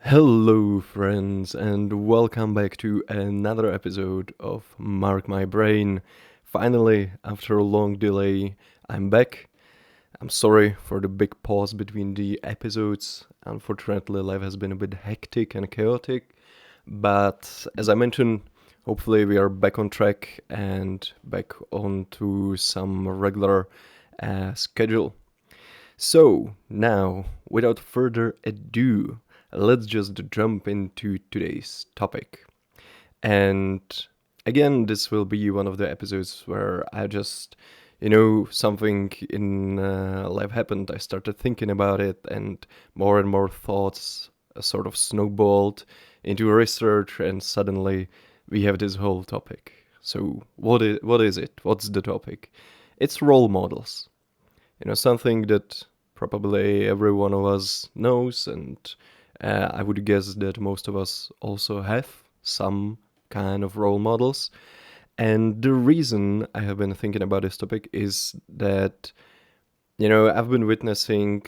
Hello, friends, and welcome back to another episode of Mark My Brain. Finally, after a long delay, I'm back. I'm sorry for the big pause between the episodes. Unfortunately, life has been a bit hectic and chaotic, but as I mentioned, hopefully we are back on track and back onto some regular schedule. So, now, without further ado, let's just jump into today's topic. And again, this will be one of the episodes where I just, something in life happened. I started thinking about it, and more thoughts sort of snowballed into research, and suddenly we have this whole topic. So, what is it? What's the topic? It's role models. Something that probably every one of us knows, and I would guess that most of us also have some kind of role models. And the reason I have been thinking about this topic is that, I've been witnessing,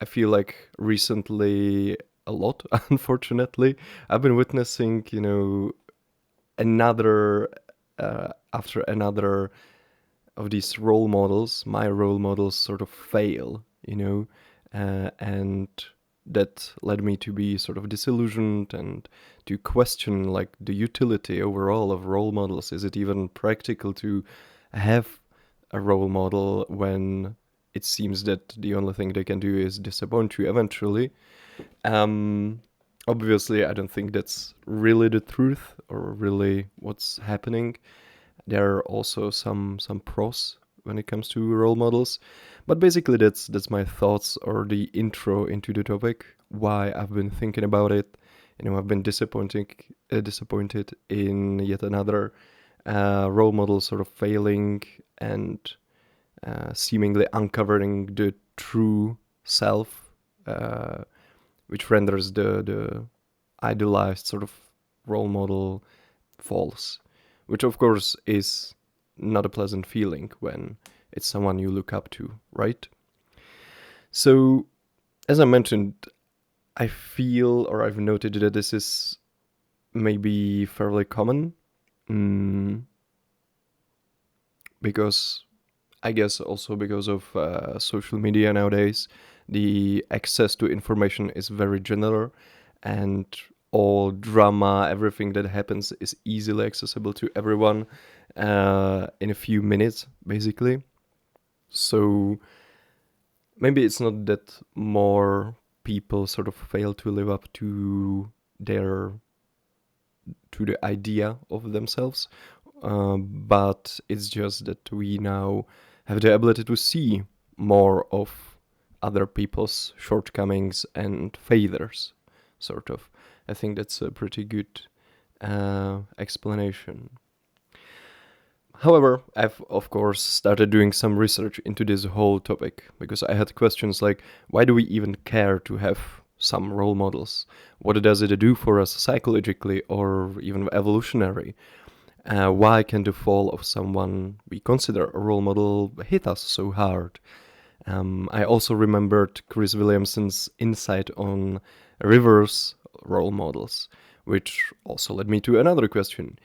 I feel like recently a lot, unfortunately, I've been witnessing, another, after another of these role models, my role models sort of fail, and that led me to be sort of disillusioned and to question like the utility overall of role models. Is it even practical to have a role model when it seems that the only thing they can do is disappoint you eventually? Um, Obviously, I don't think that's really the truth or really what's happening. There are also some pros when it comes to role models, but basically that's my thoughts or the intro into the topic. Why I've been thinking about it. I've been disappointed in yet another role model sort of failing and seemingly uncovering the true self, which renders the idolized sort of role model false, which of course is not a pleasant feeling when it's someone you look up to, right? So, as I mentioned, I feel or I've noted that this is maybe fairly common mm, because I guess also because of social media nowadays, the access to information is very general and all drama, everything that happens is easily accessible to everyone in a few minutes, basically. So maybe it's not that more people sort of fail to live up their to the idea of themselves, but it's just that we now have the ability to see more of other people's shortcomings and failures, sort of. I think that's a pretty good explanation. However, I've of course started doing some research into this whole topic because I had questions like why do we even care to have some role models? What does it do for us psychologically or even evolutionary? Why can the fall of someone we consider a role model hit us so hard? I also remembered Chris Williamson's insight on reverse role models, which also led me to another question.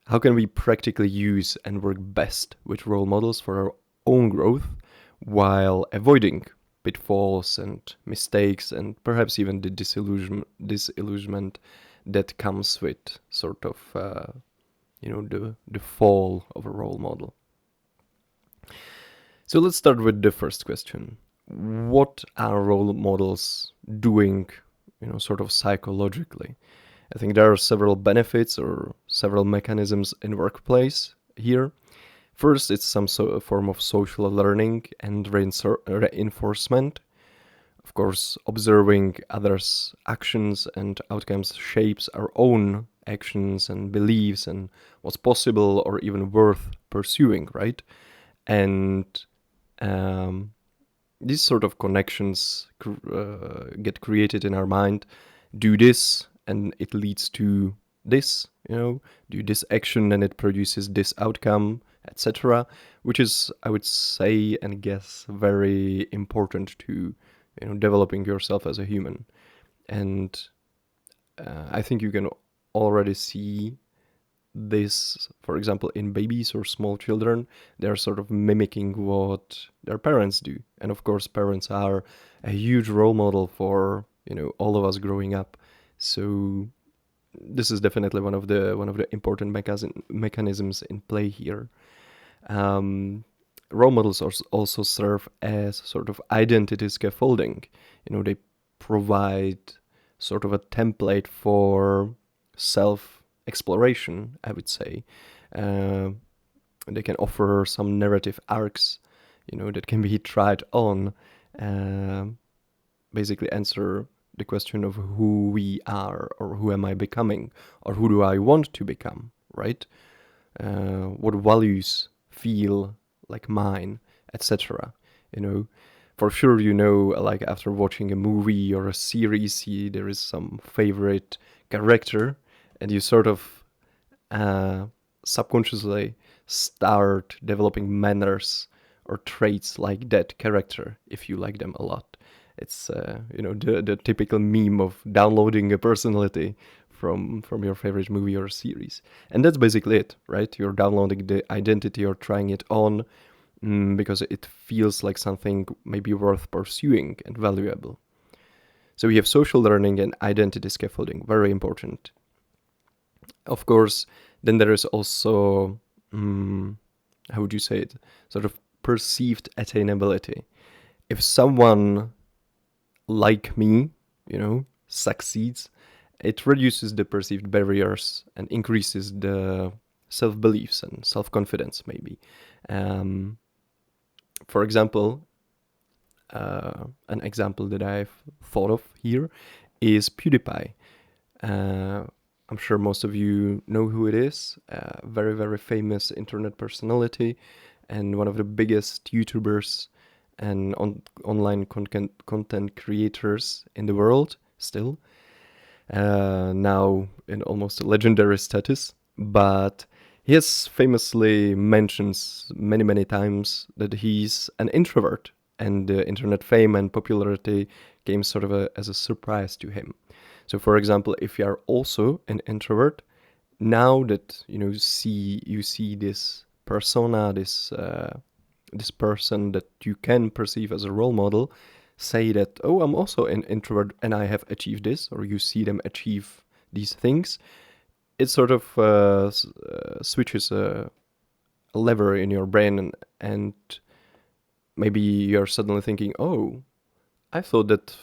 How can we practically use and work best with role models for our own growth while avoiding pitfalls and mistakes and perhaps even the disillusionment that comes with sort of the fall of a role model? So let's start with the first question. What are role models doing, sort of psychologically? I think there are several benefits or several mechanisms in workplace here. First, it's some form of social learning and reinforcement. Of course, observing others' actions and outcomes shapes our own actions and beliefs and what's possible or even worth pursuing, right? And um, these sort of connections get created in our mind. Do this, and it leads to this. Do this action, and it produces this outcome, etc. Which is, I would say and guess, very important to developing yourself as a human. And I think you can already see this, for example, in babies or small children. They're sort of mimicking what their parents do. And of course, parents are a huge role model for, all of us growing up. So this is definitely one of the important mechanisms in play here. Role models also serve as sort of identity scaffolding. They provide sort of a template for self exploration, I would say. Uh, they can offer some narrative arcs, that can be tried on, uh, basically answer the question of who we are, or who am I becoming, or who do I want to become, right? What values feel like mine, etc. For sure, like after watching a movie or a series, there is some favorite character, and you sort of subconsciously start developing manners or traits like that character if you like them a lot. It's the typical meme of downloading a personality from your favorite movie or series, and that's basically it, right? You're downloading the identity or trying it on, because it feels like something maybe worth pursuing and valuable. So we have social learning and identity scaffolding, very important. Of course, then there is also, how would you say it, sort of perceived attainability. If someone like me, succeeds, it reduces the perceived barriers and increases the self-beliefs and self-confidence, maybe. For example, an example that I've thought of here is PewDiePie. I'm sure most of you know who it is. Very, very famous internet personality and one of the biggest YouTubers and online content creators in the world still. Now in almost a legendary status. But he has famously mentions many, many times that he's an introvert, and the internet fame and popularity came sort of as a surprise to him. So, for example, if you are also an introvert, now that you see this persona, this person that you can perceive as a role model, say that, oh, I'm also an introvert and I have achieved this, or you see them achieve these things, it sort of switches a lever in your brain, and maybe you're suddenly thinking, oh, I thought that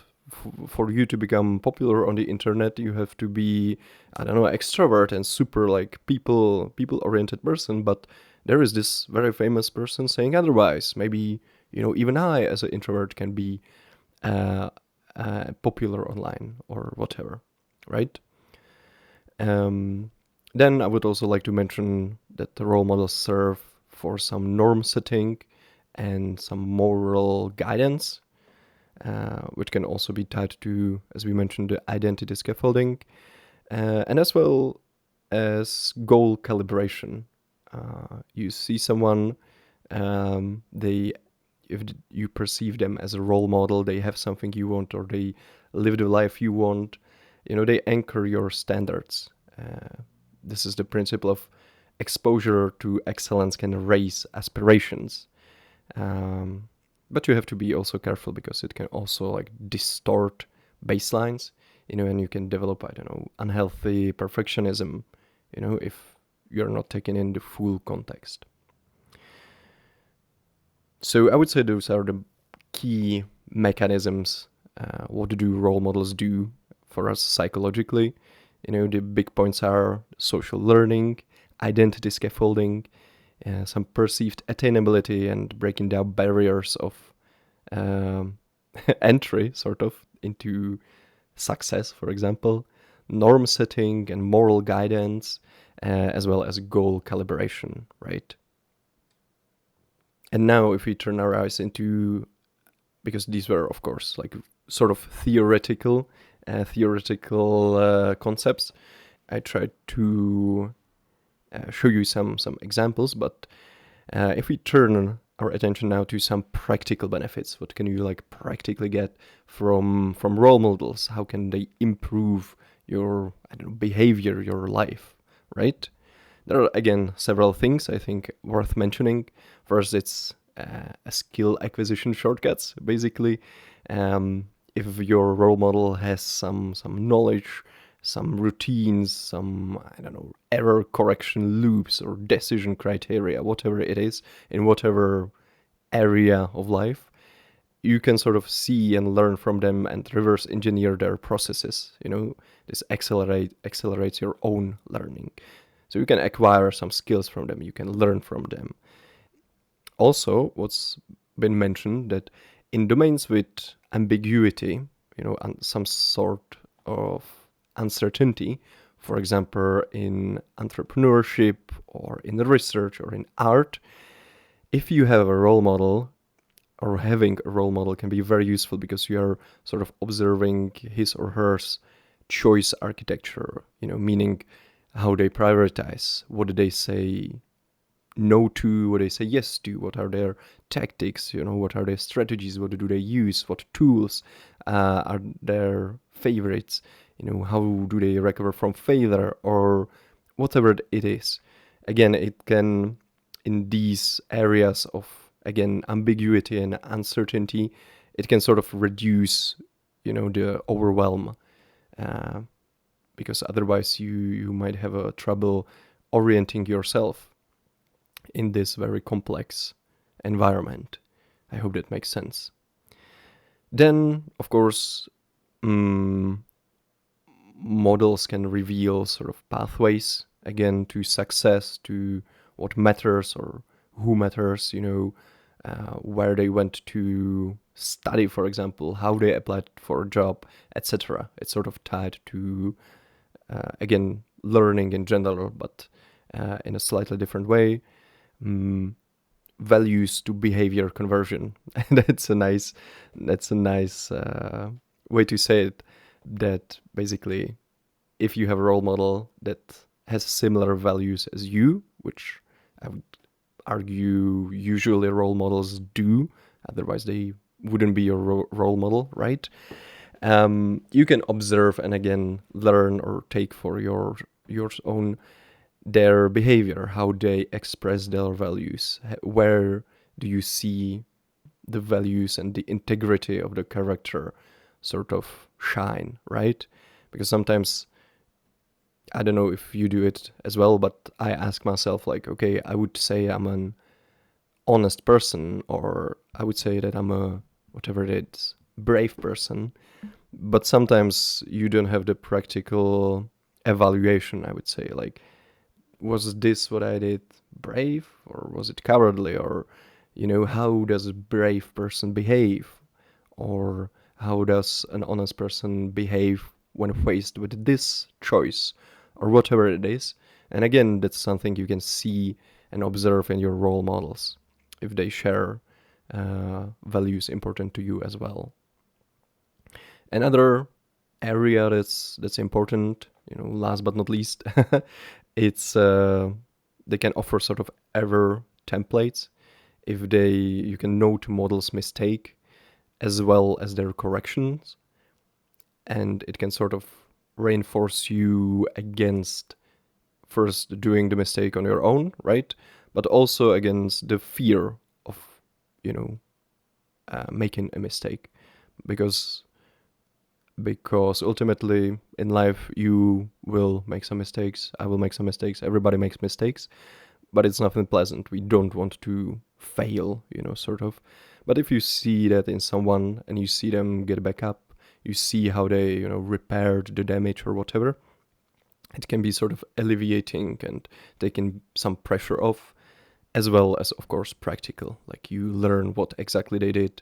for you to become popular on the internet, you have to be, I don't know, extrovert and super like people oriented person. But there is this very famous person saying otherwise. Maybe even I, as an introvert, can be popular online or whatever, right? Then I would also like to mention that the role models serve for some norm setting and some moral guidance, which can also be tied to, as we mentioned, the identity scaffolding, and as well as goal calibration. You see someone, if you perceive them as a role model, they have something you want, or they live the life you want, they anchor your standards. This is the principle of exposure to excellence can raise aspirations. But you have to be also careful, because it can also like distort baselines, and you can develop, unhealthy perfectionism, if you're not taking in the full context. So I would say those are the key mechanisms. What do role models do for us psychologically? The big points are social learning, identity scaffolding, some perceived attainability and breaking down barriers of entry, sort of, into success, for example, norm setting and moral guidance, as well as goal calibration, right? And now if we turn our eyes into, because these were, of course, like sort of theoretical concepts, I tried to show you some examples. But if we turn our attention now to some practical benefits. What can you like practically get from role models? How can they improve your, I don't know, behavior, your life, right? There are again several things I think worth mentioning. First, it's a skill acquisition shortcuts. Basically, if your role model has some knowledge, some routines, some, I don't know, error correction loops or decision criteria, whatever it is, in whatever area of life, you can sort of see and learn from them and reverse engineer their processes. This accelerates your own learning. So you can acquire some skills from them, you can learn from them. Also, what's been mentioned, that in domains with ambiguity, some sort of uncertainty, for example, in entrepreneurship or in research or in art, if you have a role model, or having a role model can be very useful because you are sort of observing his or her choice architecture, meaning how they prioritize, what do they say no to, what they say yes to, what are their tactics, what are their strategies, what do they use, what tools are their favorites, how do they recover from failure, or whatever it is. Again, it can, in these areas of, again, ambiguity and uncertainty, it can sort of reduce, the overwhelm, because otherwise you might have a trouble orienting yourself in this very complex environment. I hope that makes sense. Then, of course, models can reveal sort of pathways, again, to success, to what matters or who matters, where they went to study, for example, how they applied for a job, etc. It's sort of tied to, again, learning in general, but in a slightly different way. Values to behavior conversion. that's a nice way to say it, that basically if you have a role model that has similar values as you, which I would argue usually role models do, otherwise they wouldn't be your role model, right? You can observe and again learn or take for your own their behavior, how they express their values, where do you see the values and the integrity of the character sort of shine, right? Because sometimes, I don't know if you do it as well, but I ask myself like, okay, I would say I'm an honest person, or I would say that I'm a, whatever it is, brave person, but sometimes you don't have the practical evaluation, I would say, like, was this what I did brave, or was it cowardly, or how does a brave person behave, or how does an honest person behave when faced with this choice, or whatever it is. And again, that's something you can see and observe in your role models, if they share values important to you as well. Another area that's important, last but not least, it's they can offer sort of error templates. If you can note models' mistake as well as their corrections, and it can sort of reinforce you against first doing the mistake on your own, right? But also against the fear of, making a mistake, because ultimately in life you will make some mistakes, I will make some mistakes, everybody makes mistakes, but it's nothing pleasant. We don't want to fail, sort of. But if you see that in someone and you see them get back up, you see how they, repaired the damage or whatever, it can be sort of alleviating and taking some pressure off, as well as, of course, practical. Like you learn what exactly they did,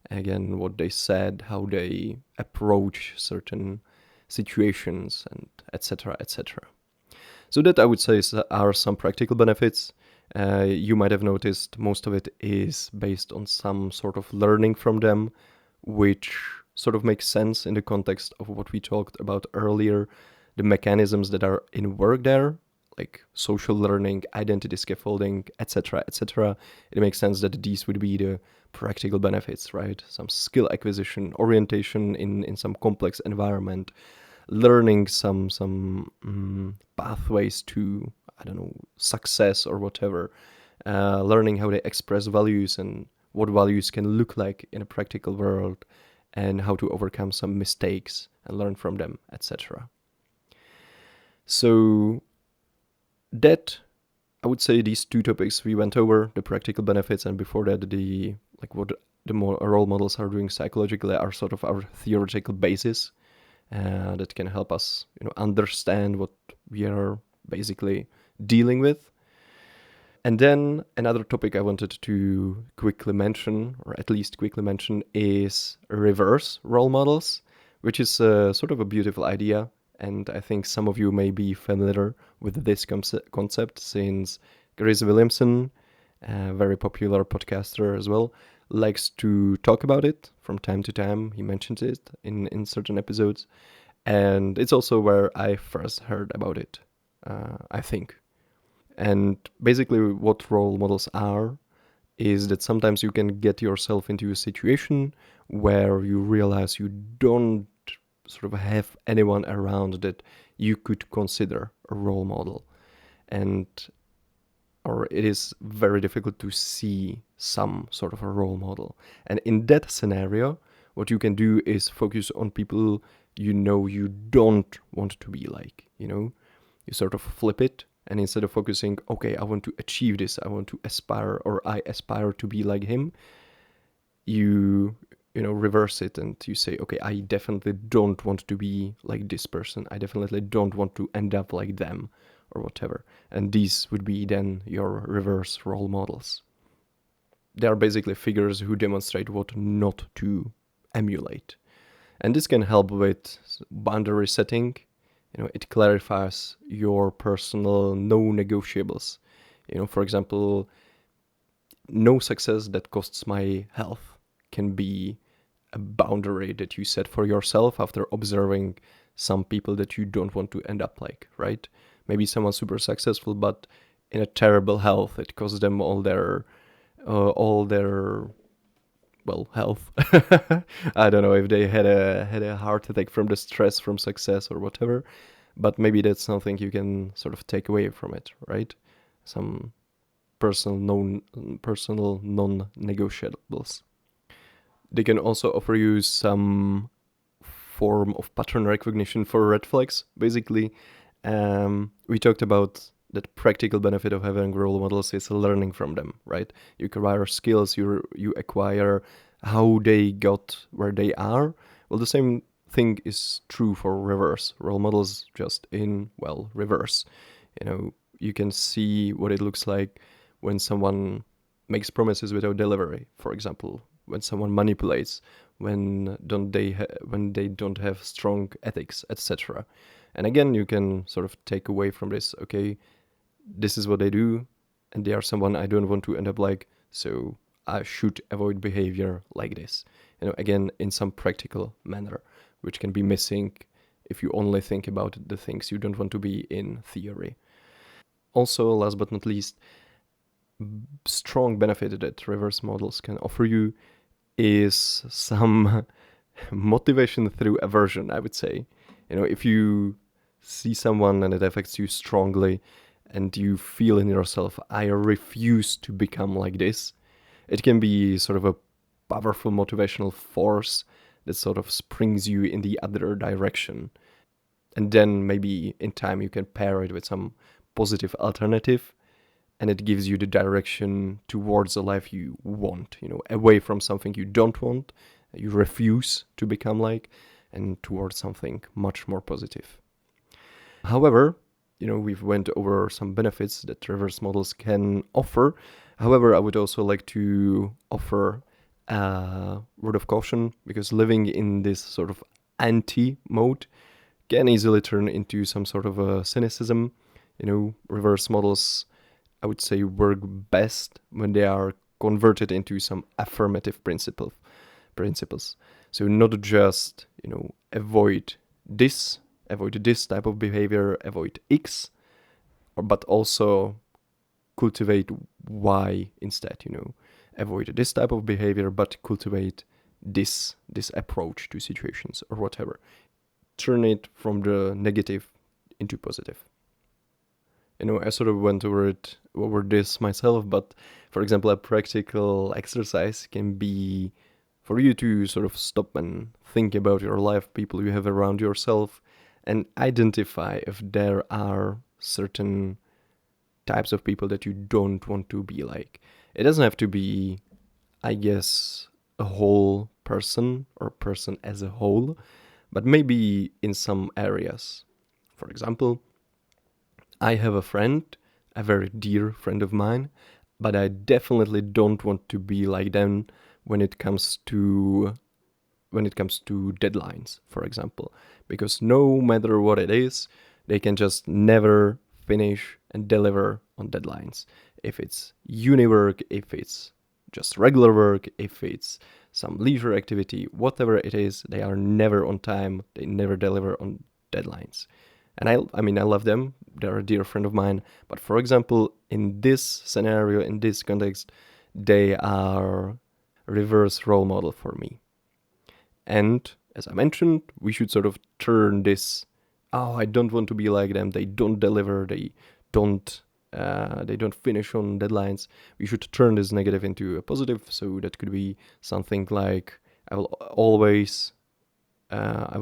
again, what they said, how they approach certain situations, and etc., etc. So that, I would say, are some practical benefits. You might have noticed most of it is based on some sort of learning from them, which sort of makes sense in the context of what we talked about earlier, the mechanisms that are in work there. like social learning, identity scaffolding, etc., etc., it makes sense that these would be the practical benefits, right? Some skill acquisition, orientation in some complex environment, learning some pathways to, I don't know, success or whatever, learning how they express values and what values can look like in a practical world, and how to overcome some mistakes and learn from them, etc. So that, I would say, these two topics we went over, the practical benefits, and before that the like what the more role models are doing psychologically, are sort of our theoretical basis that can help us, understand what we are basically dealing with. And then another topic I wanted to quickly mention, or at least quickly mention, is reverse role models, which is sort of a beautiful idea. And I think some of you may be familiar with this concept, since Grace Williamson, a very popular podcaster as well, likes to talk about it from time to time. He mentions it in certain episodes. And it's also where I first heard about it, I think. And basically, what role models are is that sometimes you can get yourself into a situation where you realize you don't sort of have anyone around that you could consider a role model. And or it is very difficult to see some sort of a role model. And in that scenario, what you can do is focus on people you don't want to be like, you sort of flip it. And instead of focusing, okay, I want to achieve this, I want to aspire, or I aspire to be like him, you reverse it and you say, okay, I definitely don't want to be like this person. I definitely don't want to end up like them, or whatever. And these would be then your reverse role models. They are basically figures who demonstrate what not to emulate. And this can help with boundary setting. It clarifies your personal no-negotiables. For example, no success that costs my health can be a boundary that you set for yourself after observing some people that you don't want to end up like, right? Maybe someone super successful, but in a terrible health. It costs them all their health. I don't know if they had a heart attack from the stress from success or whatever, but maybe that's something you can sort of take away from it, right? Some personal non-negotiables. They can also offer you some form of pattern recognition for red flags. Basically, we talked about that practical benefit of having role models is learning from them, right? You acquire skills, you acquire how they got where they are. Well, the same thing is true for reverse role models, just in, reverse. You can see what it looks like when someone makes promises without delivery, for example, when someone manipulates, when they don't have strong ethics, etc. And again, you can sort of take away from this, okay, this is what they do, and they are someone I don't want to end up like, so I should avoid behavior like this. Again, in some practical manner, which can be missing if you only think about the things you don't want to be in theory. Also, last but not least, strong benefit that reverse models can offer you is some motivation through aversion, I would say. If you see someone and it affects you strongly and you feel in yourself, I refuse to become like this, it can be sort of a powerful motivational force that sort of springs you in the other direction. And then maybe in time you can pair it with some positive alternative, and it gives you the direction towards a life you want, away from something you don't want, you refuse to become like, and towards something much more positive. However, we've went over some benefits that reverse models can offer. However, I would also like to offer a word of caution, because living in this sort of anti-mode can easily turn into some sort of a cynicism. Reverse models, I would say, work best when they are converted into some affirmative principles. So not just, avoid this type of behavior, avoid X, but also cultivate why instead, avoid this type of behavior, but cultivate this approach to situations or whatever. Turn it from the negative into positive. I sort of went over this myself, but for example, a practical exercise can be for you to sort of stop and think about your life, people you have around yourself, and identify if there are certain types of people that you don't want to be like. It doesn't have to be, I guess, a whole person or person as a whole, but maybe in some areas. For example, I have a friend, a very dear friend of mine, but I definitely don't want to be like them when it comes to deadlines, for example, because no matter what it is, they can just never finish and deliver on deadlines. If it's uni work, if it's just regular work, if it's some leisure activity, whatever it is, they are never on time, they never deliver on deadlines. And I mean, I love them, they're a dear friend of mine, but for example, in this scenario, in this context, they are reverse role model for me. And as I mentioned, we should sort of turn this, I don't want to be like them, they don't deliver, they don't finish on deadlines. We should turn this negative into a positive. So that could be something like, I will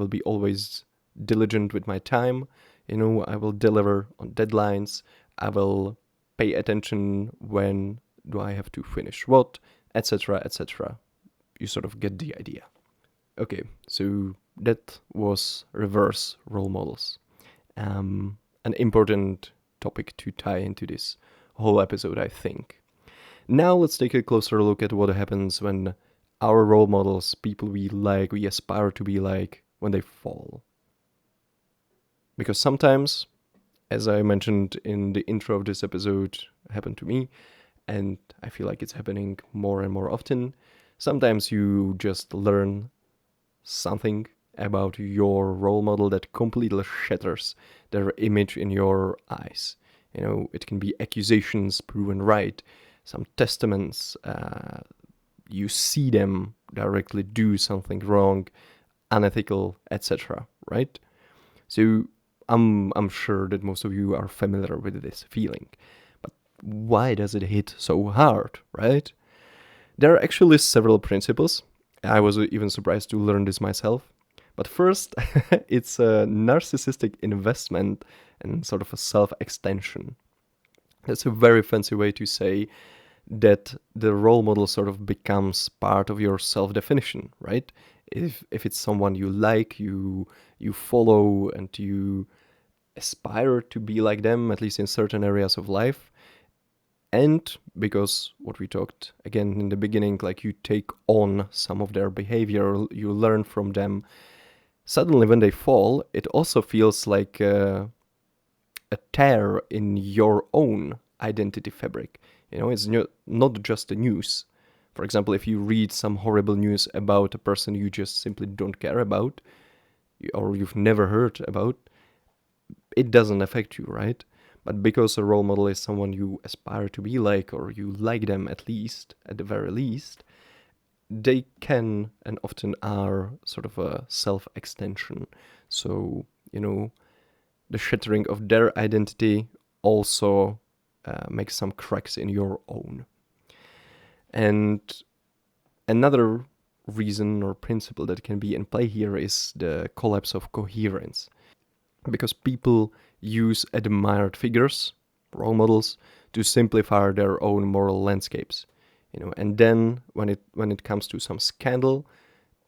be always diligent with my time. I will deliver on deadlines. I will pay attention when do I have to finish what, etc., etc. You sort of get the idea. Okay, so that was reverse role models. An important topic to tie into this whole episode, I think. Now let's take a closer look at what happens when our role models, people we like, we aspire to be like, when they fall. Because sometimes, as I mentioned in the intro of this episode, happened to me, and I feel like it's happening more and more often. Sometimes you just learn something about your role model that completely shatters their image in your eyes. It can be accusations proven right, some testaments, you see them directly do something wrong, unethical, etc., right? So I'm sure that most of you are familiar with this feeling. But why does it hit so hard, right? There are actually several principles. I was even surprised to learn this myself. But first, it's a narcissistic investment and sort of a self-extension. That's a very fancy way to say that the role model sort of becomes part of your self-definition, right? If it's someone you like, you follow, and you aspire to be like them, at least in certain areas of life, and because what we talked again in the beginning, like you take on some of their behavior, you learn from them, suddenly when they fall, it also feels like a tear in your own identity fabric. It's not just the news. For example, if you read some horrible news about a person you just simply don't care about, or you've never heard about, it doesn't affect you, right? But because a role model is someone you aspire to be like, or you like them at the very least, they can and often are sort of a self-extension. So, the shattering of their identity also makes some cracks in your own. And another reason or principle that can be in play here is the collapse of coherence. Because people use admired figures, role models, to simplify their own moral landscapes. And then when it comes to some scandal,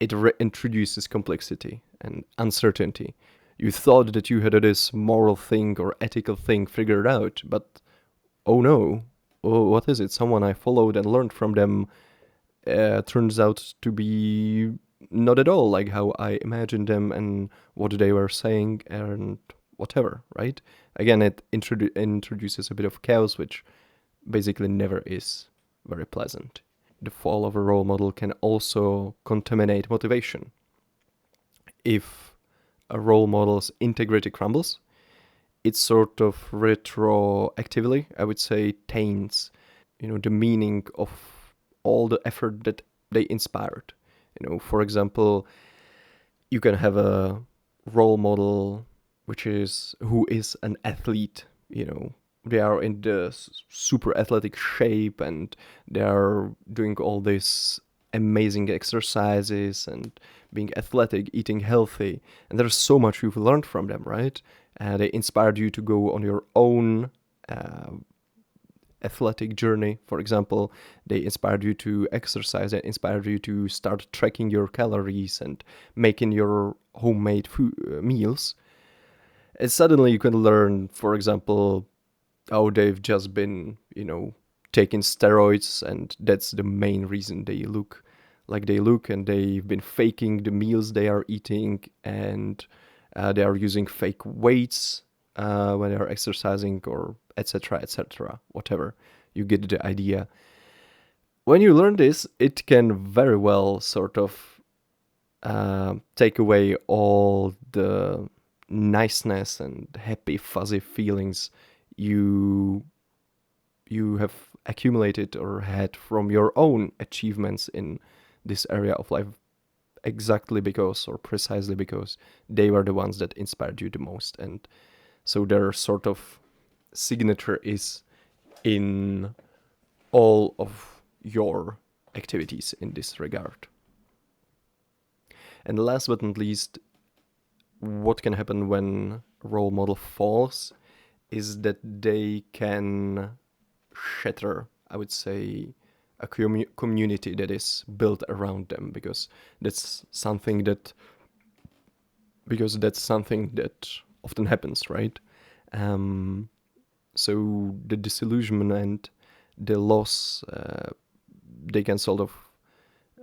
it introduces complexity and uncertainty. You thought that you had this moral thing or ethical thing figured out, but oh no, what is it? Someone I followed and learned from them turns out to be not at all like how I imagined them and what they were saying and whatever, right? Again, it introduces a bit of chaos, which basically never is very pleasant. The fall of a role model can also contaminate motivation. If a role model's integrity crumbles, it sort of retroactively, I would say, taints, the meaning of all the effort that they inspired. For example, you can have a role model who is an athlete. They are in the super athletic shape, and they are doing all these amazing exercises and being athletic, eating healthy, and there's so much you've learned from them, right? They inspired you to go on your own uh, athletic journey. For example, they inspired you to exercise, they inspired you to start tracking your calories and making your homemade meals. And suddenly you can learn, for example, oh, they've just been, taking steroids, and that's the main reason they look like they look, and they've been faking the meals they are eating, and they are using fake weights when they are exercising, or etc., etc., whatever. You get the idea. When you learn this, it can very well sort of take away all the niceness and happy, fuzzy feelings you have accumulated or had from your own achievements in this area of life, exactly because, or precisely because, they were the ones that inspired you the most. And so their sort of signature is in all of your activities in this regard. And last but not least, what can happen when a role model falls is that they can shatter, I would say, a community that is built around them, because that's something that often happens, right? So the disillusionment, the loss, they can sort of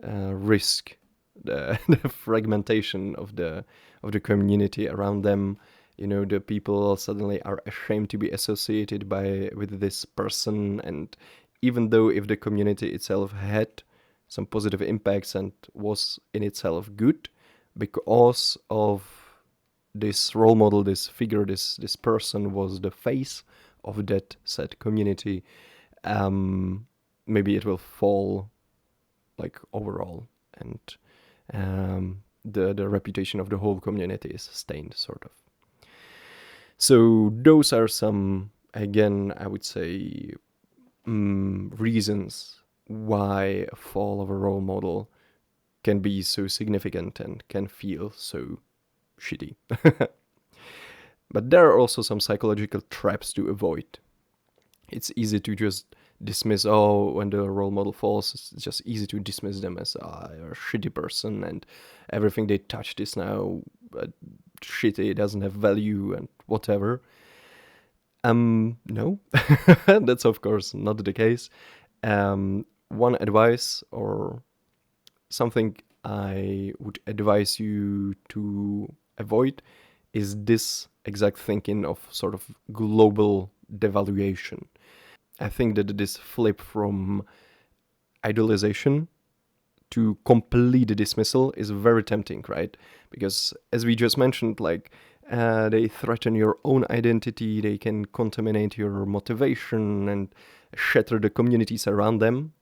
risk the fragmentation of the community around them. The people suddenly are ashamed to be associated with this person, and even though if the community itself had some positive impacts and was in itself good, because of this role model, this figure, this person was the face of that said community, maybe it will fall, like, overall, and the reputation of the whole community is stained, sort of. So those are some, again, I would say, reasons why a fall of a role model can be so significant and can feel so shitty. But there are also some psychological traps to avoid. It's easy to just dismiss, when the role model falls, it's just easy to dismiss them as a shitty person, and everything they touched is now shitty, doesn't have value, and whatever. No, that's of course not the case. One advice, or something I would advise you to avoid, is this exact thinking of sort of global devaluation. I think that this flip from idolization to complete dismissal is very tempting, right? Because as we just mentioned, like, they threaten your own identity, they can contaminate your motivation and shatter the communities around them.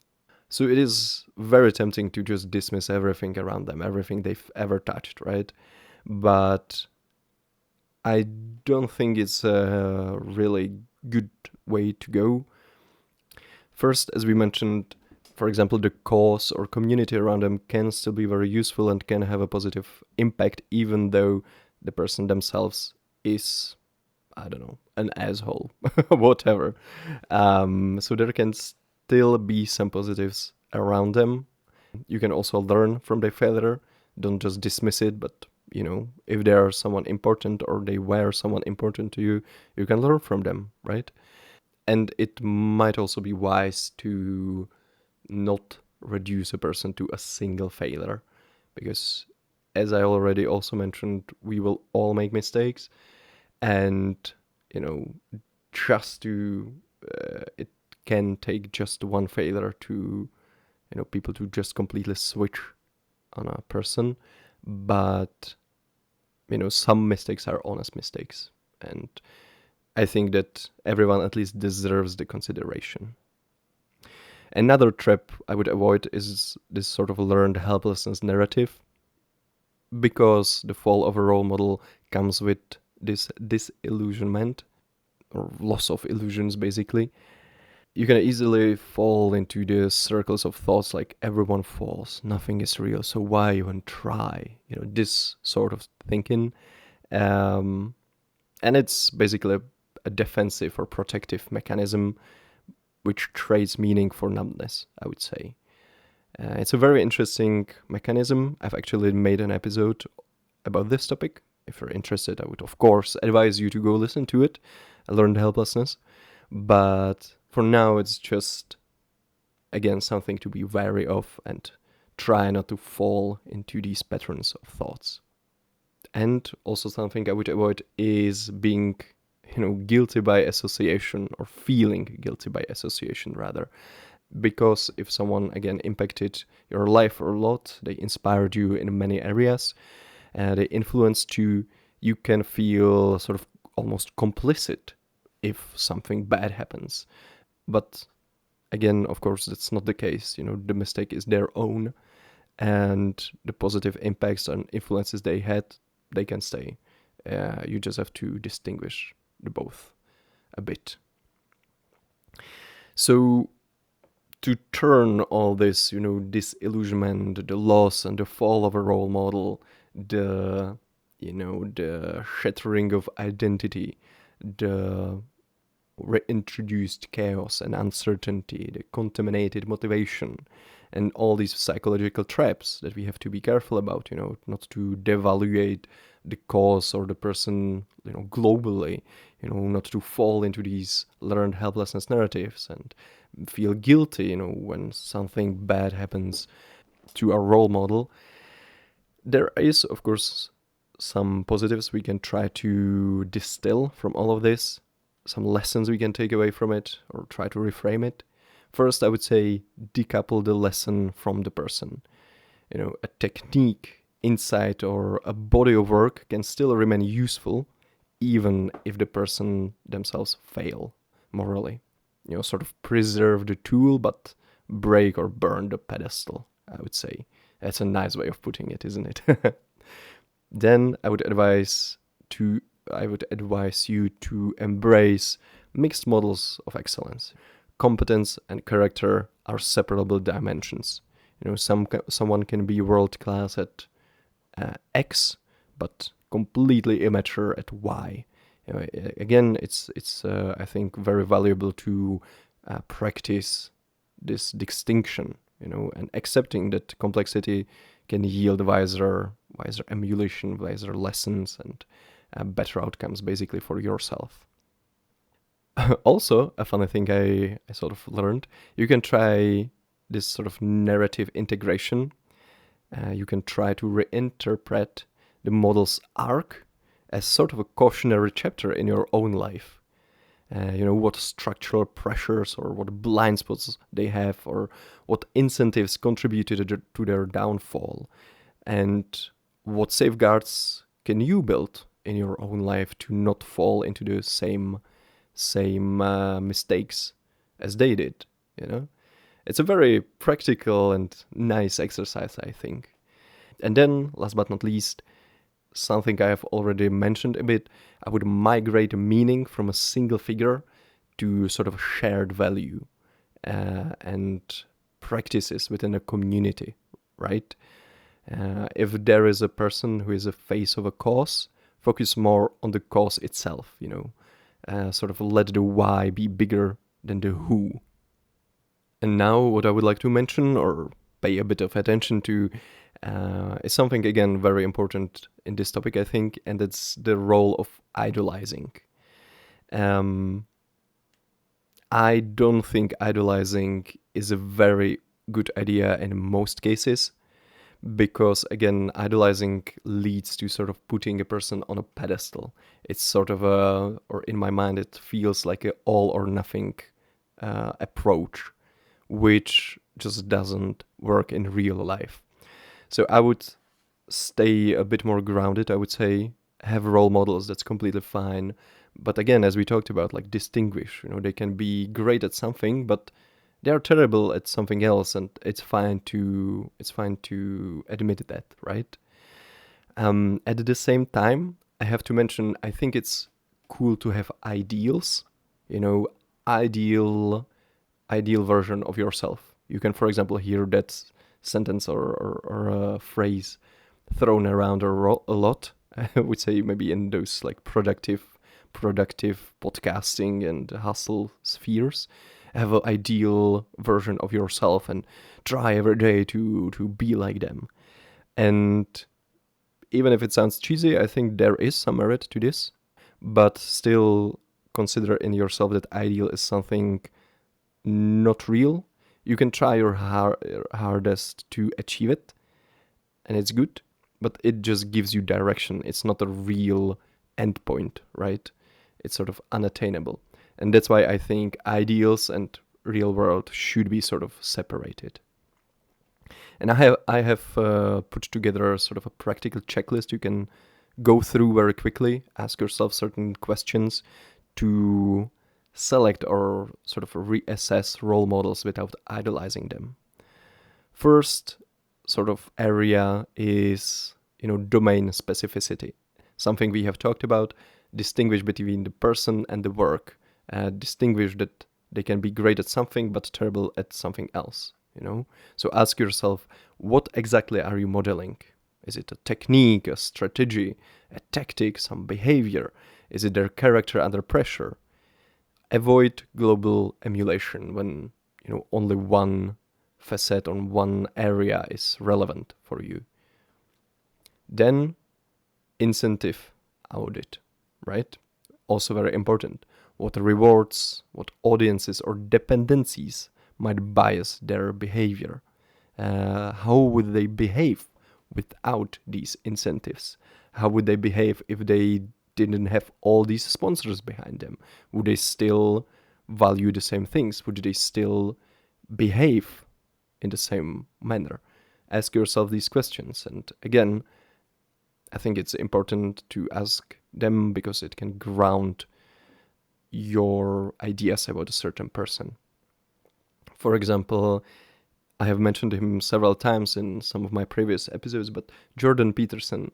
So it is very tempting to just dismiss everything around them, everything they've ever touched, right? But I don't think it's a really good way to go. First, as we mentioned, for example, the cause or community around them can still be very useful and can have a positive impact, even though the person themselves is, I don't know, an asshole, whatever. So there can still be some positives around them. You can also learn from their failure. Don't just dismiss it, but if they are someone important, or they were someone important to you, you can learn from them, right? And it might also be wise to not reduce a person to a single failure, because, as I already also mentioned, we will all make mistakes, and just to it can take just one failure to people to just completely switch on a person. But some mistakes are honest mistakes, and I think that everyone at least deserves the consideration. Another trap I would avoid is this sort of learned helplessness narrative, because the fall of a role model comes with this disillusionment or loss of illusions, basically. You can easily fall into the circles of thoughts like everyone falls, nothing is real, so why even try? This sort of thinking. Um, and it's basically a defensive or protective mechanism which trades meaning for numbness, I would say. It's a very interesting mechanism. I've actually made an episode about this topic. If you're interested, I would, of course, advise you to go listen to it. I learned helplessness. But for now, it's just, again, something to be wary of and try not to fall into these patterns of thoughts. And also something I would avoid is being, guilty by association, or feeling guilty by association, rather. Because if someone, again, impacted your life a lot, they inspired you in many areas, they influenced you, you can feel sort of almost complicit if something bad happens. But again, of course, that's not the case. The mistake is their own, and the positive impacts and influences they had, they can stay. You just have to distinguish the both a bit. So to turn all this, disillusionment, the loss and the fall of a role model, the shattering of identity, the reintroduced chaos and uncertainty, the contaminated motivation, and all these psychological traps that we have to be careful about, not to devaluate the cause or the person, globally, not to fall into these learned helplessness narratives and feel guilty, when something bad happens to our role model. There is, of course, some positives we can try to distill from all of this, some lessons we can take away from it or try to reframe it. First, I would say decouple the lesson from the person. A technique, insight, or a body of work can still remain useful even if the person themselves fail morally. Sort of preserve the tool but break or burn the pedestal, I would say. That's a nice way of putting it, isn't it? Then I would advise you to embrace mixed models of excellence. Competence and character are separable dimensions. Someone can be world class at X, but completely immature at Y. Again, it's I think very valuable to practice this distinction, and accepting that complexity can yield wiser emulation, wiser lessons, and better outcomes, basically, for yourself. Also, a funny thing I sort of learned, you can try this sort of narrative integration. You can try to reinterpret the model's arc as sort of a cautionary chapter in your own life. What structural pressures or what blind spots they have, or what incentives contributed to their downfall, and what safeguards can you build in your own life to not fall into the same mistakes as they did. It's a very practical and nice exercise, I think. And then, last but not least, something I have already mentioned a bit, I would migrate meaning from a single figure to sort of shared value and practices within a community, right? If there is a person who is a face of a cause, focus more on the cause itself, sort of let the why be bigger than the who. And now what I would like to mention or pay a bit of attention to is something, again, very important in this topic, I think, and it's the role of idolizing. I don't think idolizing is a very good idea in most cases, because, again, idolizing leads to sort of putting a person on a pedestal. It's sort of or in my mind, it feels like an all or nothing approach, which just doesn't work in real life. So I would stay a bit more grounded, I would say, have role models, that's completely fine. But again, as we talked about, like distinguish, they can be great at something, but they are terrible at something else, and it's fine to admit that, right? At the same time, I have to mention, I think it's cool to have ideals, you know, ideal ideal version of yourself. You can, for example, hear that sentence or a phrase thrown around a lot. I would say maybe in those like productive podcasting and hustle spheres. Have an ideal version of yourself and try every day to be like them. And even if it sounds cheesy, I think there is some merit to this. But still consider in yourself that ideal is something not real. You can try your hardest to achieve it, and it's good, but it just gives you direction. It's not a real endpoint, right? It's sort of unattainable. And that's why I think ideals and real world should be sort of separated. And I have put together sort of a practical checklist you can go through very quickly, ask yourself certain questions to select or sort of reassess role models without idolizing them. First sort of area is, domain specificity. Something we have talked about, distinguish between the person and the work. Distinguish that they can be great at something but terrible at something else, So ask yourself, what exactly are you modeling? Is it a technique, a strategy, a tactic, some behavior? Is it their character under pressure? Avoid global emulation when, only one facet on one area is relevant for you. Then incentive audit, right? Also very important. What rewards, what audiences or dependencies might bias their behavior? How would they behave without these incentives? How would they behave if they didn't have all these sponsors behind them? Would they still value the same things? Would they still behave in the same manner? Ask yourself these questions. And again, I think it's important to ask them because it can ground your ideas about a certain person. For example, I have mentioned him several times in some of my previous episodes, but Jordan Peterson,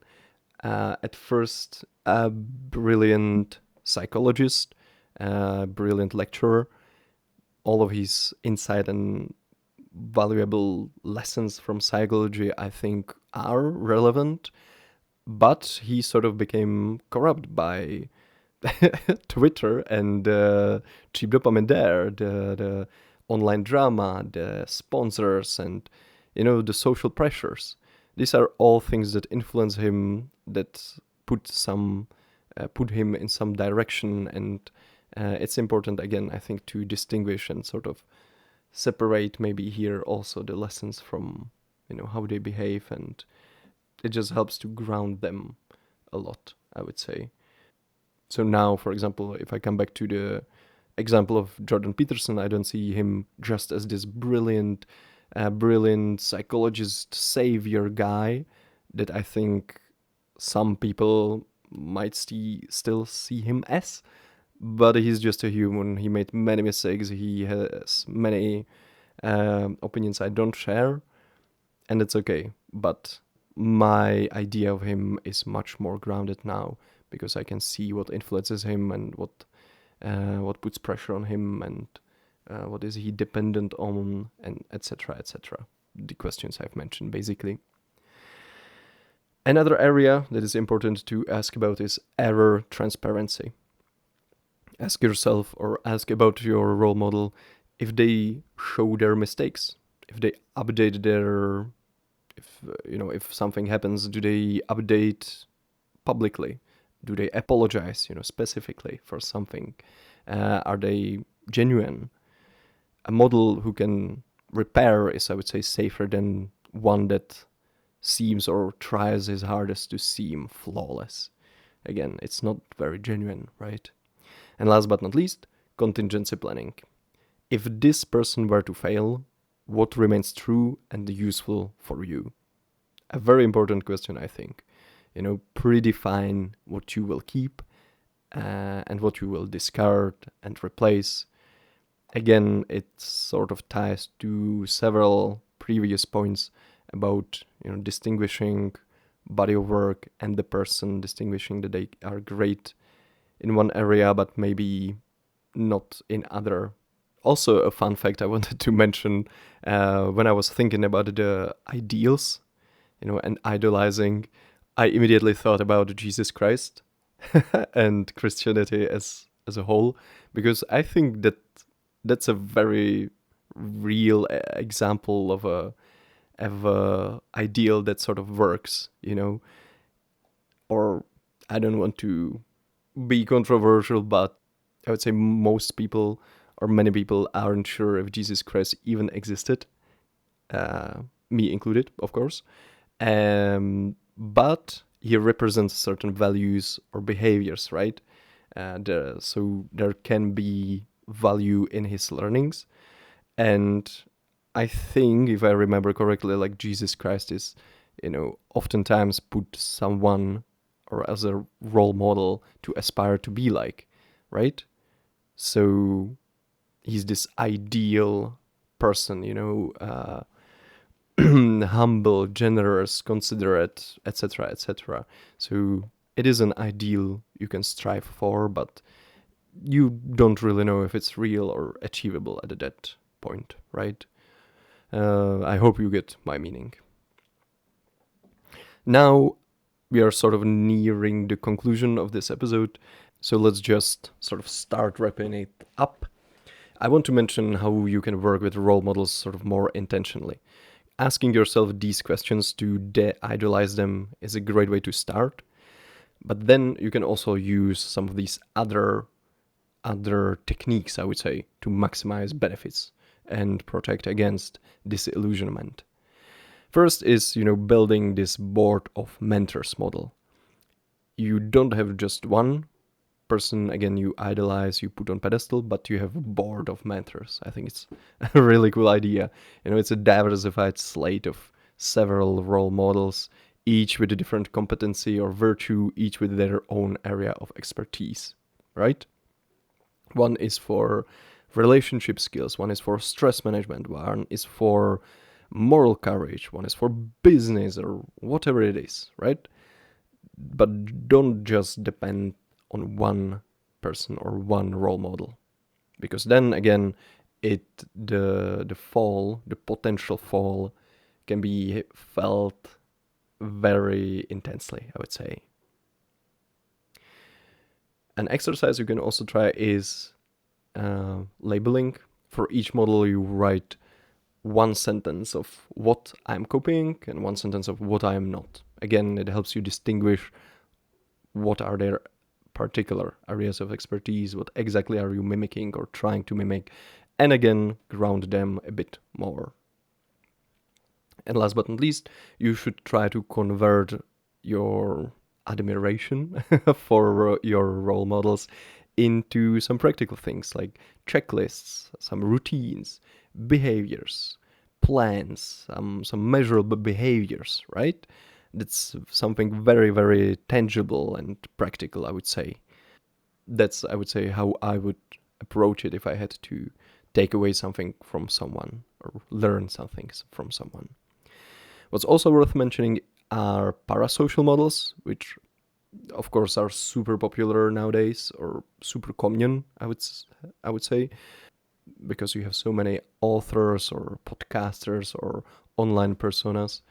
at first a brilliant psychologist, a brilliant lecturer. All of his insight and valuable lessons from psychology, I think, are relevant, but he sort of became corrupt by Twitter and cheap dopamine there, the online drama, the sponsors, and the social pressures. These are all things that influence him, that put him in some direction, and it's important, again, I think, to distinguish and sort of separate maybe here also the lessons from how they behave, and it just helps to ground them a lot, I would say. So now, for example, if I come back to the example of Jordan Peterson, I don't see him just as this brilliant psychologist savior guy that I think some people might still see him as. But he's just a human. He made many mistakes. He has many opinions I don't share, and it's okay. But my idea of him is much more grounded now because I can see what influences him and what puts pressure on him and what is he dependent on, and etc. etc. The questions I've mentioned, basically. Another area that is important to ask about is error transparency. Ask yourself or ask about your role model if they show their mistakes, if they update their, if something happens, do they update publicly? Do they apologize, specifically for something? Are they genuine? A model who can repair is, I would say, safer than one that seems or tries his hardest to seem flawless. Again, it's not very genuine, right? And last but not least, contingency planning. If this person were to fail, what remains true and useful for you? A very important question, I think. predefine what you will keep and what you will discard and replace. Again, it sort of ties to several previous points about distinguishing body of work and the person, distinguishing that they are great in one area but maybe not in other. Also, a fun fact I wanted to mention, when I was thinking about the ideals, and idolizing, I immediately thought about Jesus Christ and Christianity as a whole, because I think that's a very real example of a ideal that sort of works, Or I don't want to be controversial, but I would say most people or many people aren't sure if Jesus Christ even existed, me included, of course. But he represents certain values or behaviors, right? So there can be value in his learnings. And I think, if I remember correctly, like Jesus Christ is, oftentimes put someone or as a role model to aspire to be like, right? So he's this ideal person, humble, generous, considerate, etc., etc. So it is an ideal you can strive for, but you don't really know if it's real or achievable at that point, right? I hope you get my meaning. Now we are sort of nearing the conclusion of this episode, so let's just sort of start wrapping it up. I want to mention how you can work with role models sort of more intentionally. Asking yourself these questions to de-idolize them is a great way to start. But then you can also use some of these other techniques, I would say, to maximize benefits and protect against disillusionment. First is, building this board of mentors model. You don't have just one person, again, you idolize, you put on pedestal, but you have a board of mentors. I think it's a really cool idea. It's a diversified slate of several role models, each with a different competency or virtue, each with their own area of expertise, right? One is for relationship skills, one is for stress management, one is for moral courage, one is for business or whatever it is, right? But don't just depend on one person or one role model, because then again the potential fall can be felt very intensely, I would say. An exercise you can also try is labeling. For each model you write one sentence of what I'm copying and one sentence of what I am not. Again, it helps you distinguish what are their particular areas of expertise, what exactly are you mimicking or trying to mimic, and again, ground them a bit more. And last but not least, you should try to convert your admiration for your role models into some practical things like checklists, some routines, behaviors, plans, some measurable behaviors, right? That's something very, very tangible and practical, I would say. That's, I would say, how I would approach it if I had to take away something from someone or learn something from someone. What's also worth mentioning are parasocial models, which of course are super popular nowadays, or super common, I would say, because you have so many authors or podcasters or online personas,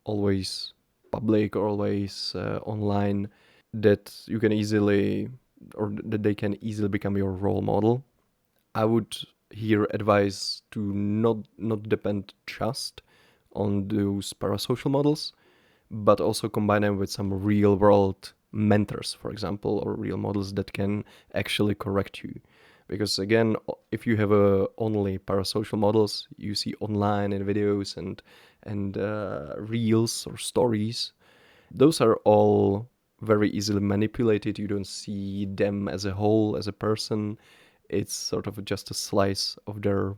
always public, always online, that you can easily, or that they can easily become your role model. I would here advise to not depend just on those parasocial models, but also combine them with some real world mentors, for example, or real models that can actually correct you. Because again, if you have only parasocial models you see online in videos and reels or stories, those are all very easily manipulated. You don't see them as a whole, as a person. It's sort of just a slice of their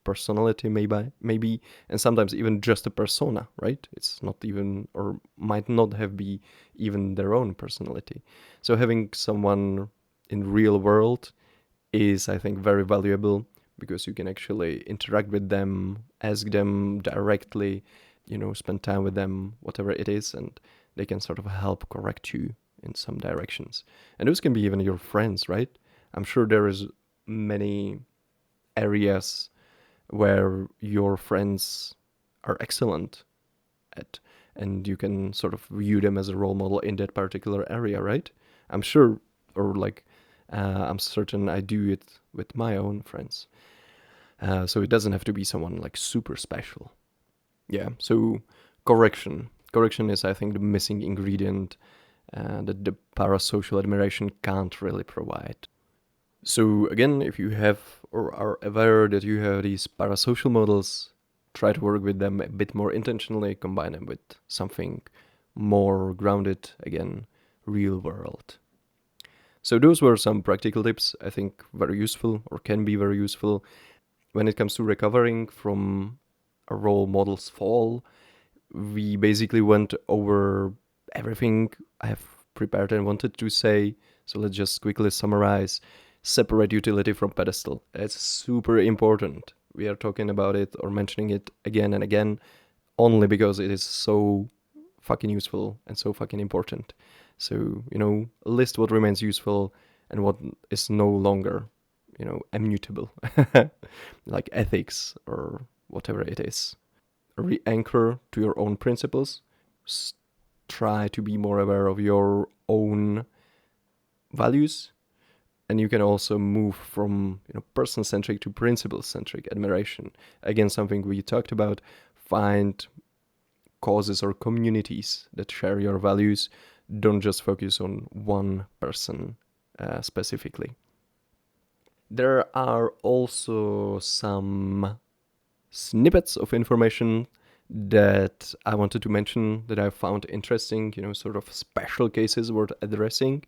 personality, maybe, and sometimes even just a persona, right? It's not even, or might not have be even their own personality. So having someone in real world is, I think, very valuable because you can actually interact with them, ask them directly, spend time with them, whatever it is, and they can sort of help correct you in some directions. And those can be even your friends, right? I'm sure there is many areas where your friends are excellent at, and you can sort of view them as a role model in that particular area, right? I'm sure, or like, I'm certain I do it with my own friends. So it doesn't have to be someone like super special. Yeah, so correction. Correction is, I think, the missing ingredient that the parasocial admiration can't really provide. So again, if you have or are aware that you have these parasocial models, try to work with them a bit more intentionally, combine them with something more grounded, again, real world. So those were some practical tips, I think very useful, or can be very useful when it comes to recovering from a role model's fall. We basically went over everything I have prepared and wanted to say. So let's just quickly summarize. Separate utility from pedestal. It's super important. We are talking about it or mentioning it again and again only because it is so fucking useful and so fucking important. So, list what remains useful and what is no longer, immutable, like ethics or whatever it is. Re-anchor to your own principles. Try to be more aware of your own values, and you can also move from person-centric to principle-centric admiration. Again, something we talked about. Find causes or communities that share your values. Don't just focus on one person specifically. There are also some snippets of information that I wanted to mention that I found interesting, sort of special cases worth addressing.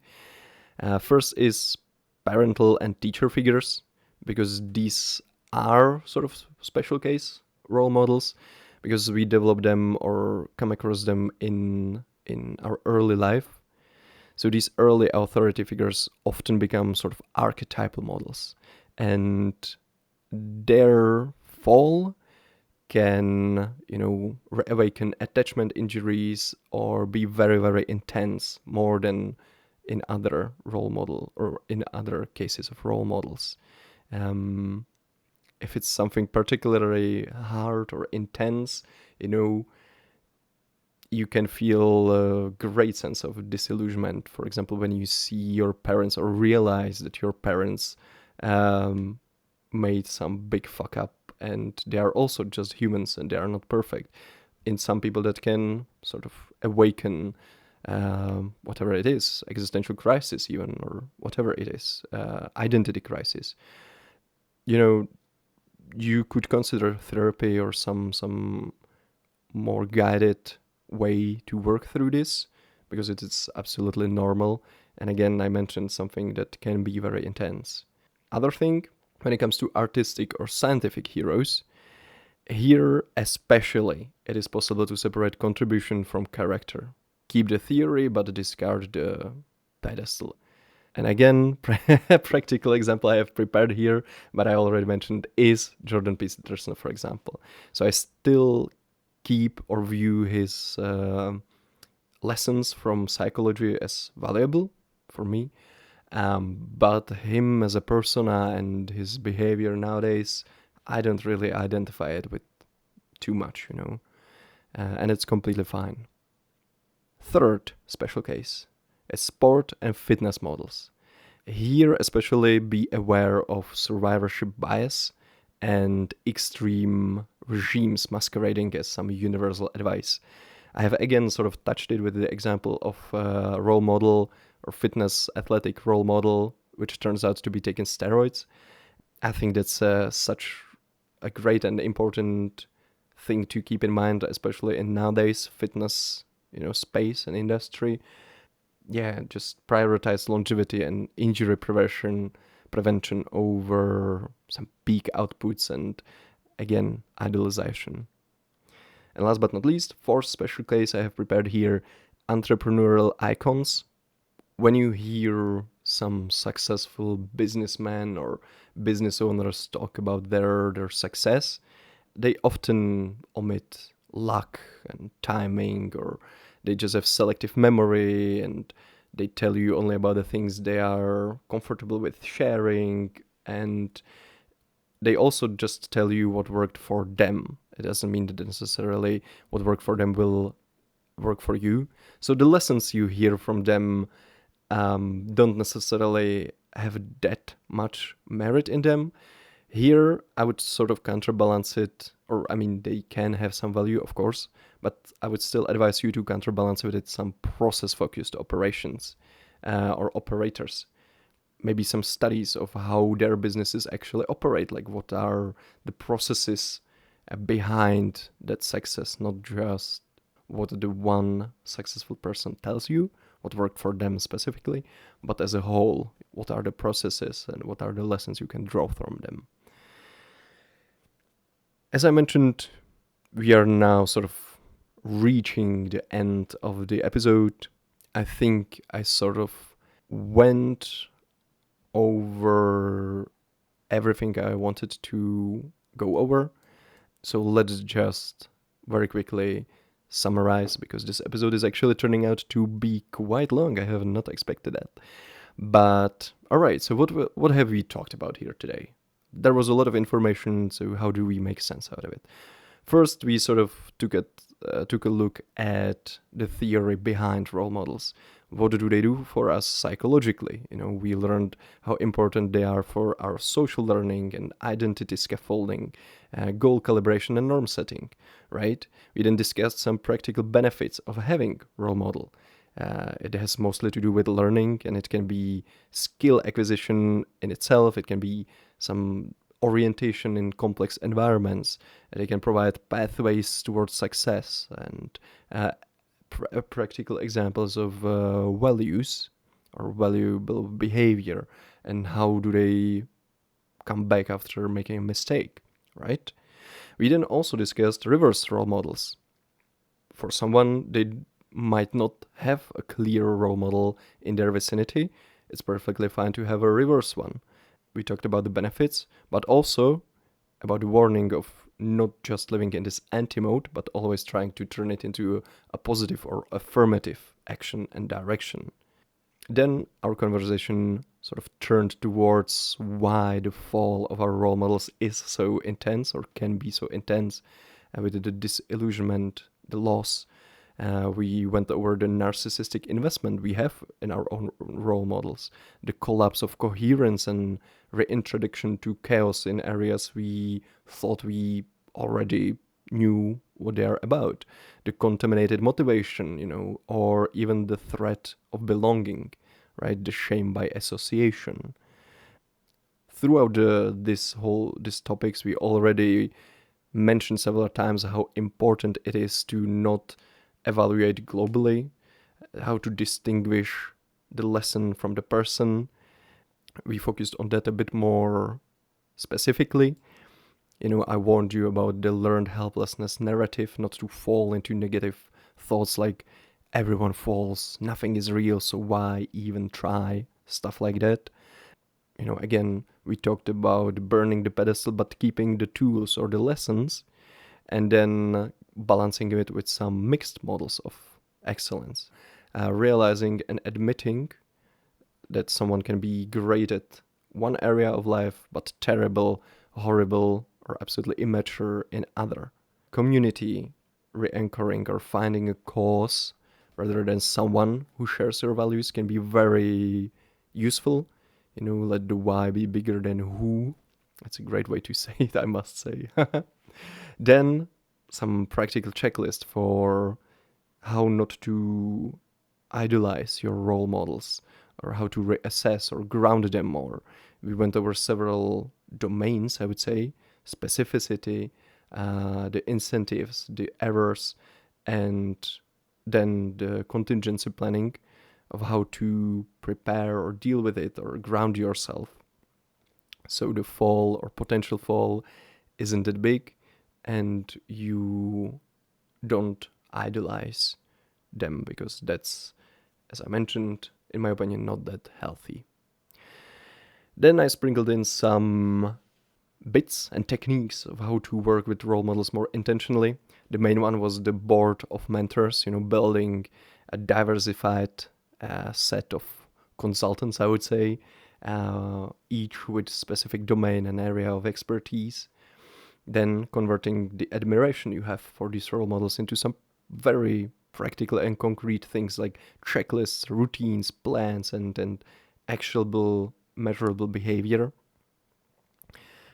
First is parental and teacher figures, because these are sort of special case role models, because we develop them or come across them in our early life. So these early authority figures often become sort of archetypal models, and their fall can, reawaken attachment injuries or be very, very intense, more than in other role model or in other cases of role models. If it's something particularly hard or intense, you can feel a great sense of disillusionment. For example, when you see your parents or realize that your parents made some big fuck up, and they are also just humans and they are not perfect. In some people, that can sort of awaken whatever it is, existential crisis even, or whatever it is, identity crisis. You could consider therapy or some more guided way to work through this, because it is absolutely normal. And again, I mentioned something that can be very intense. Other thing, when it comes to artistic or scientific heroes, here especially it is possible to separate contribution from character. Keep the theory, but discard the pedestal. And again, practical example I have prepared here, but I already mentioned, is Jordan Peterson, for example. So I still keep or view his lessons from psychology as valuable for me. But him as a persona and his behavior nowadays, I don't really identify it with too much, and it's completely fine. Third special case is sport and fitness models. Here, especially, be aware of survivorship bias and extreme regimes masquerading as some universal advice. I have again sort of touched it with the example of a role model or fitness athletic role model, which turns out to be taking steroids. I think that's such a great and important thing to keep in mind, especially in nowadays fitness, space and industry. Yeah, just prioritize longevity and injury prevention over some peak outputs and again, idealization. And last but not least, fourth special case I have prepared here, entrepreneurial icons. When you hear some successful businessmen or business owners talk about their success, they often omit luck and timing, or they just have selective memory, and they tell you only about the things they are comfortable with sharing, and they also just tell you what worked for them. It doesn't mean that necessarily what worked for them will work for you. So the lessons you hear from them don't necessarily have that much merit in them. Here, I would sort of counterbalance it, or I mean, they can have some value, of course, but I would still advise you to counterbalance with it some process-focused operations or operators. Maybe some studies of how their businesses actually operate, like what are the processes behind that success, not just what the one successful person tells you, what worked for them specifically, but as a whole, what are the processes and what are the lessons you can draw from them. As I mentioned, we are now sort of reaching the end of the episode. I think I sort of went over everything I wanted to go over. So let's just very quickly summarize, because this episode is actually turning out to be quite long. I have not expected that. But all right, so what have we talked about here today? There was a lot of information, so how do we make sense out of it? First, we sort of took a look at the theory behind role models. What do they do for us psychologically? We learned how important they are for our social learning and identity scaffolding, goal calibration and norm setting, right? We then discussed some practical benefits of having role model. It has mostly to do with learning, and it can be skill acquisition in itself. It can be some orientation in complex environments. They can provide pathways towards success and practical examples of values or valuable behavior, and how do they come back after making a mistake, right? We then also discussed reverse role models. For someone, they might not have a clear role model in their vicinity. It's perfectly fine to have a reverse one. We talked about the benefits, but also about the warning of not just living in this anti-mode, but always trying to turn it into a positive or affirmative action and direction. Then our conversation sort of turned towards why the fall of our role models is so intense, or can be so intense, with the disillusionment, the loss. We went over the narcissistic investment we have in our own role models, the collapse of coherence and reintroduction to chaos in areas we thought we already knew what they are about, the contaminated motivation, or even the threat of belonging, right? The shame by association. Throughout these topics, we already mentioned several times how important it is to not evaluate globally, how to distinguish the lesson from the person. We focused on that a bit more specifically. I warned you about the learned helplessness narrative, not to fall into negative thoughts like everyone falls, nothing is real, so why even try, stuff like that. Again, we talked about burning the pedestal but keeping the tools or the lessons, and then balancing it with some mixed models of excellence. Realizing and admitting that someone can be great at one area of life, but terrible, horrible, or absolutely immature in other. Community, re-anchoring or finding a cause rather than someone who shares your values can be very useful. Let the why be bigger than who. That's a great way to say it, I must say. Then some practical checklist for how not to idolize your role models, or how to reassess or ground them more. We went over several domains, I would say: specificity, the incentives, the errors, and then the contingency planning of how to prepare or deal with it or ground yourself. So the fall or potential fall isn't that big, and you don't idolize them, because that's, as I mentioned, in my opinion, not that healthy. Then I sprinkled in some bits and techniques of how to work with role models more intentionally. The main one was the board of mentors, building a diversified set of consultants, I would say, each with specific domain and area of expertise. Then converting the admiration you have for these role models into some very practical and concrete things like checklists, routines, plans, and actionable, measurable behavior.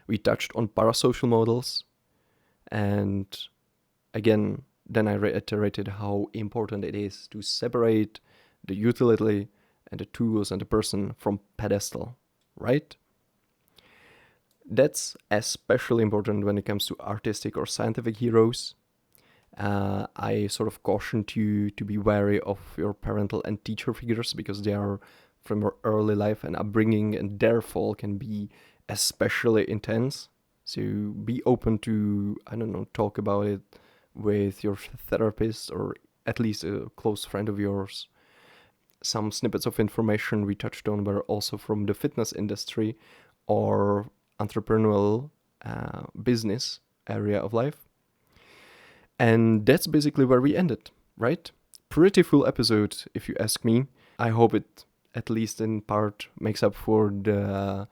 We touched on parasocial models, and again, then I reiterated how important it is to separate the utility and the tools and the person from pedestal, right? That's especially important when it comes to artistic or scientific heroes. I sort of cautioned you to be wary of your parental and teacher figures, because they are from your early life and upbringing, and their fall can be especially intense. So be open to, talk about it with your therapist or at least a close friend of yours. Some snippets of information we touched on were also from the fitness industry or entrepreneurial business area of life. And that's basically where we ended, right? Pretty full episode, if you ask me. I hope it, at least in part, makes up for the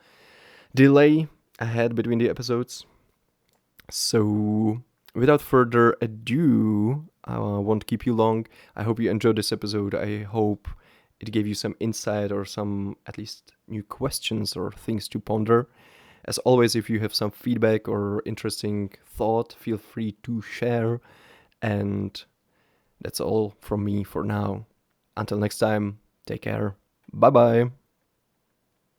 delay ahead between the episodes. So, without further ado, I won't keep you long. I hope you enjoyed this episode. I hope it gave you some insight or some, at least, new questions or things to ponder. As always, if you have some feedback or interesting thought, feel free to share. And that's all from me for now. Until next time, take care. Bye-bye.